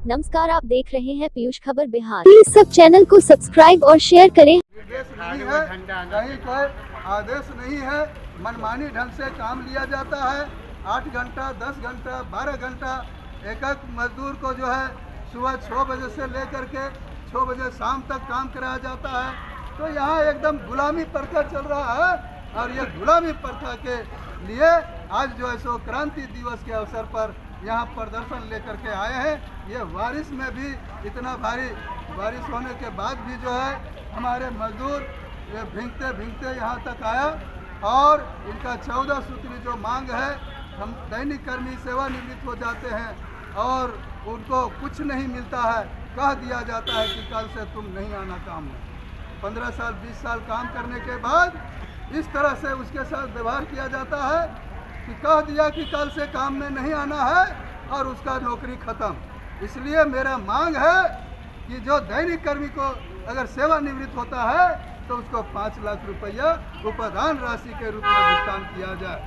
नमस्कार, आप देख रहे हैं पीयूष खबर बिहार। प्लीज सब चैनल को सब्सक्राइब और शेयर करें। निर्देश नहीं है, कहीं कोई आदेश नहीं है, मनमानी ढंग से काम लिया जाता है। 8 घंटा, 10 घंटा, 12 घंटा एक मजदूर को जो है सुबह 6 बजे से लेकर के 6 बजे शाम तक काम कराया जाता है। तो यहाँ एकदम गुलामी प्रथा चल रहा है और ये गुलामी प्रथा के लिए आज जो है सो क्रांति दिवस के अवसर पर यहाँ प्रदर्शन लेकर के आए हैं। ये बारिश में भी इतना भारी बारिश होने के बाद भी जो है हमारे मजदूर ये भीगते भीगते यहाँ तक आया और इनका 14 सूत्री जो मांग है, हम दैनिक कर्मी सेवानिवृत्त हो जाते हैं और उनको कुछ नहीं मिलता है। कह दिया जाता है कि कल से तुम नहीं आना काम में। 15 साल 20 साल काम करने के बाद इस तरह से उसके साथ व्यवहार किया जाता है कि कह दिया कि कल से काम में नहीं आना है और उसका नौकरी खत्म। इसलिए मेरा मांग है कि जो दैनिक कर्मी को अगर सेवानिवृत्त होता है तो उसको 5 लाख रुपया उपदान राशि के रूप में भुगतान किया जाए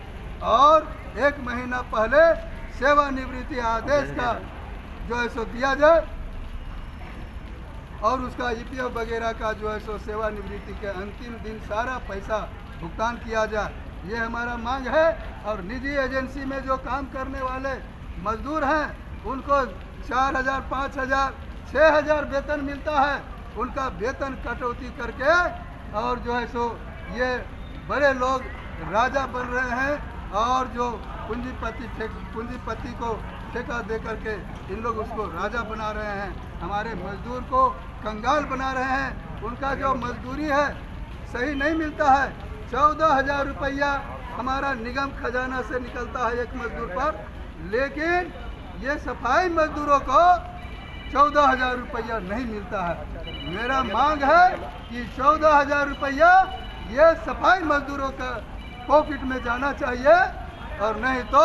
और 1 महीना पहले सेवानिवृत्ति आदेश का जो है सो दिया जाए और उसका ईपीएफ वगैरह का जो है सो सेवानिवृत्ति के अंतिम दिन सारा पैसा भुगतान किया जाए। ये हमारा मांग है। और निजी एजेंसी में जो काम करने वाले मजदूर हैं उनको 4,000, 5,000, 6,000 वेतन मिलता है। उनका वेतन कटौती करके और जो है सो ये बड़े लोग राजा बन रहे हैं और जो पूंजीपति को ठेका दे करके इन लोग उसको राजा बना रहे हैं, हमारे मजदूर को कंगाल बना रहे हैं। उनका जो मजदूरी है सही नहीं मिलता है। 14,000 रुपया हमारा निगम खजाना से निकलता है एक मजदूर पर, लेकिन ये सफाई मजदूरों को 14,000 रुपया नहीं मिलता है। मेरा मांग है कि 14,000 रुपया ये सफाई मजदूरों का पॉकेट में जाना चाहिए और नहीं तो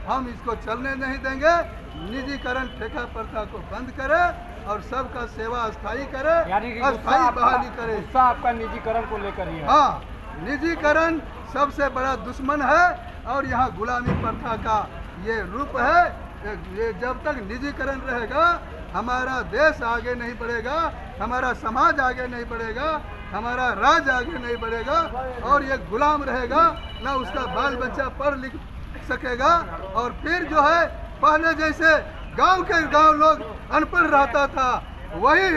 हम इसको चलने नहीं देंगे। निजीकरण ठेका प्रथा को बंद करें और सबका सेवा अस्थायी करे, अस्थायी बहाली करे। गुस्सा आपका निजीकरण को लेकर ही है। हाँ, निजीकरण सबसे बड़ा दुश्मन है और यहाँ गुलामी प्रथा का ये रूप है। ये जब तक निजीकरण रहेगा हमारा देश आगे नहीं बढ़ेगा, हमारा समाज आगे नहीं बढ़ेगा, हमारा राज्य आगे नहीं बढ़ेगा और ये गुलाम रहेगा, ना उसका बाल बच्चा पढ़ लिख सकेगा। और फिर जो है पहले जैसे गांव के गांव लोग अनपढ़ रहता था, वही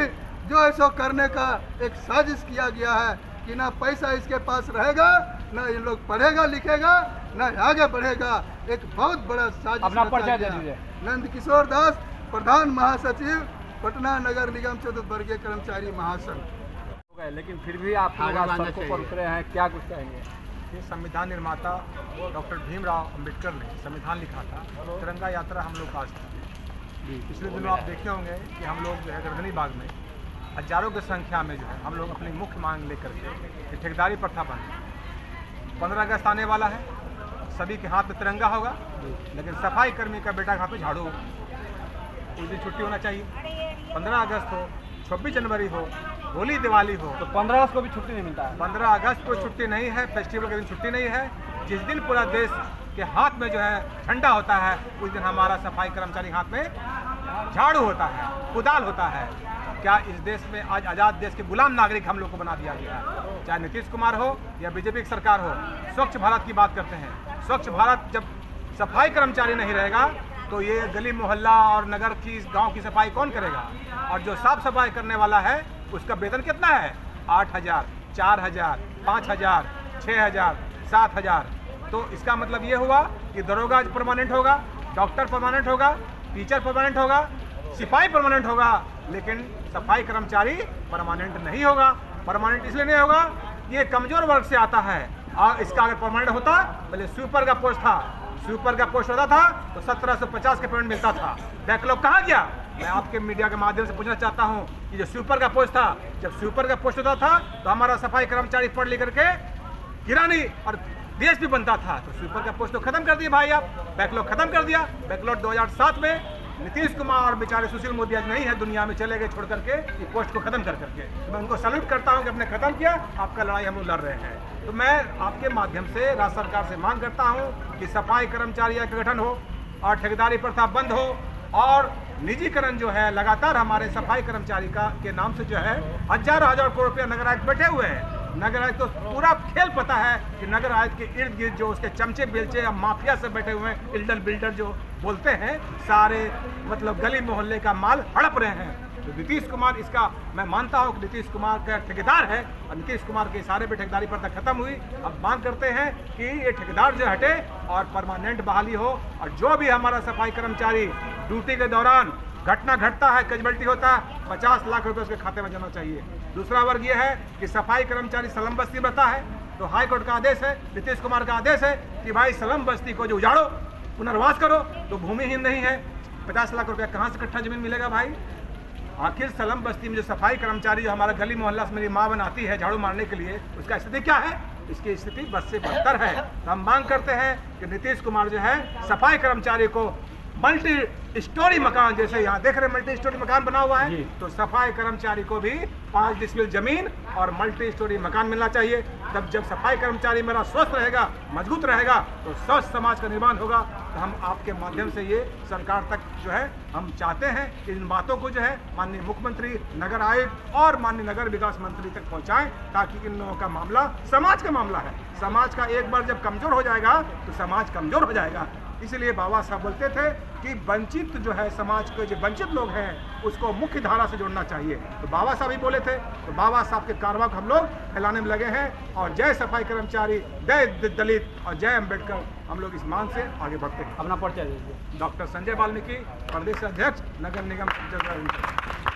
जो है सो करने का एक साजिश किया गया है कि ना पैसा इसके पास रहेगा, ना ये लोग पढ़ेगा लिखेगा, ना आगे बढ़ेगा। एक बहुत बड़ा साजिश अपना परिचय दे दीजिए। नंद किशोर दास, प्रधान महासचिव, पटना नगर निगम चतुर्थवर्गीय कर्मचारी महासंघ। लेकिन फिर भी आप सड़कों पर उतरे हैं, क्या कुछ कहेंगे? ये संविधान निर्माता डॉक्टर भीमराव अंबेडकर ने संविधान लिखा था, तिरंगा यात्रा हम लोग आज थी। पिछले दिनों आप देखे होंगे कि हम लोग जो है गर्दनी बाग में हजारों की संख्या में जो है हम लोग अपनी मुख्य मांग लेकर के ठेकेदारी प्रथा बंद। 15 अगस्त आने वाला है, सभी के हाथ में तिरंगा होगा, लेकिन सफाई कर्मी का बेटा के हाथ में झाड़ू होगा। उस दिन छुट्टी होना चाहिए। 15 अगस्त हो, 26 जनवरी हो, होली दिवाली हो, तो 15 अगस्त को भी छुट्टी नहीं मिलता है। 15 अगस्त को छुट्टी नहीं है, फेस्टिवल के दिन छुट्टी नहीं है। जिस दिन पूरा देश के हाथ में जो है झंडा होता है, उस दिन हमारा सफाई कर्मचारी हाथ में झाड़ू होता है, कुदाल होता है। क्या इस देश में आज आज़ाद देश के गुलाम नागरिक हम लोग को बना दिया गया है? चाहे नीतीश कुमार हो या बीजेपी की सरकार हो। स्वच्छ भारत की बात करते हैं। स्वच्छ भारत जब सफाई कर्मचारी नहीं रहेगा तो ये गली मोहल्ला और नगर की गांव की सफाई कौन करेगा? और जो साफ सफाई करने वाला है उसका वेतन कितना है? 8,000, 4,000, 5,000, 6,000, 7,000। तो इसका मतलब ये हुआ कि दरोगा परमानेंट होगा, डॉक्टर परमानेंट होगा, टीचर परमानेंट होगा, सिपाही परमानेंट होगा, लेकिन सफाई कर्मचारी परमानेंट नहीं होगा। परमानेंट इसलिए नहीं होगा, ये कमजोर वर्ग से आता है। और इसका अगर परमानेंट होता, पहले स्वीपर का पोस्ट था, स्वीपर का पोस्ट होता था तो 1750 के पेमेंट मिलता था। बैकलॉग कहाँ गया? मैं आपके मीडिया के माध्यम से पूछना चाहता हूँ कि जो स्वीपर का पोस्ट था, जब स्वीपर का पोस्ट होता था तो हमारा सफाई कर्मचारी पढ़ लिख करके किरानी और डीएसपी बनता था। तो स्वीपर का पोस्ट तो खत्म कर दिया भाई, आप बैकलॉग खत्म कर दिया। बैकलॉग 2007 में नीतीश कुमार और बेचारे सुशील मोदी आज नहीं है दुनिया में, चले गए छोड़ करके ये पोस्ट को खत्म कर करके। तो मैं उनको सैल्यूट करता हूँ कि आपने खत्म किया, आपका लड़ाई हम लोग लड़ रहे हैं। तो मैं आपके माध्यम से राज्य सरकार से मांग करता हूँ कि सफाई कर्मचारी का गठन हो और ठेकेदारी प्रथा बंद हो और निजीकरण जो है लगातार हमारे सफाई कर्मचारी का के नाम से जो है हजारों करोड़ रुपया नगर आयुक्त बैठे हुए हैं। नगर आयुक्त को पूरा खेल पता है कि नगर आयुक्त के इर्द गिर्द जो उसके चमचे बेलचे या माफिया से बैठे हुए हैं, इल्डर बिल्डर जो बोलते हैं, सारे मतलब गली मोहल्ले का माल हड़प रहे हैं। तो नीतीश कुमार इसका मैं मानता हूं कि नीतीश कुमार का ठेकेदार है और नीतीश कुमार के इशारे पे ठेकेदारी पर तक खत्म हुई। अब मांग करते हैं कि ये ठेकेदार जो हटे और परमानेंट बहाली हो और जो भी हमारा सफाई कर्मचारी ड्यूटी के दौरान घटना घटता है, कैजुअल्टी होता है, 50 लाख रुपए उसके खाते में जाना चाहिए। दूसरा वर्ग ये है कि सफाई कर्मचारी सलम बस्ती में रहता है तो हाई कोर्ट का आदेश है, नीतीश कुमार का आदेश है कि भाई सलम बस्ती को जो उजाड़ो, पुनर्वास करो, तो भूमिहीन नहीं है। 50 लाख रुपया कहाँ से कट्ठा जमीन मिलेगा भाई? आखिर सलम बस्ती में जो सफाई कर्मचारी जो हमारा गली मोहल्ला से मेरी माँ बनाती है झाड़ू मारने के लिए, उसका स्थिति क्या है? इसकी स्थिति बस से बदतर है। तो हम मांग करते हैं कि नीतीश कुमार जो है सफाई कर्मचारी को मल्टी स्टोरी मकान, जैसे यहाँ देख रहे मल्टी स्टोरी मकान बना हुआ है, तो सफाई कर्मचारी को भी 5 डिसमिल जमीन और मल्टी स्टोरी मकान मिलना चाहिए। तब जब सफाई कर्मचारी मेरा स्वस्थ रहेगा, मजबूत रहेगा, तो स्वस्थ समाज का निर्माण होगा। तो हम आपके माध्यम से ये सरकार तक जो है हम चाहते हैं कि इन बातों को जो है माननीय मुख्यमंत्री, नगर आयुक्त और माननीय नगर विकास मंत्री तक पहुंचाएं, ताकि इन लोगों का मामला समाज का मामला है। समाज का एक बार जब कमजोर हो जाएगा तो समाज कमजोर हो जाएगा। इसलिए बाबा साहब बोलते थे कि वंचित जो है समाज के जो वंचित लोग हैं उसको मुख्य धारा से जोड़ना चाहिए। तो बाबा साहब ही बोले थे, तो बाबा साहब के कारवा को हम लोग फैलाने में लगे हैं। और जय सफाई कर्मचारी, जय दलित और जय अम्बेडकर, हम लोग इस मान से आगे बढ़ते हैं। अपना परिचय दीजिए। डॉक्टर संजय वाल्मीकि, प्रदेश अध्यक्ष, नगर निगम।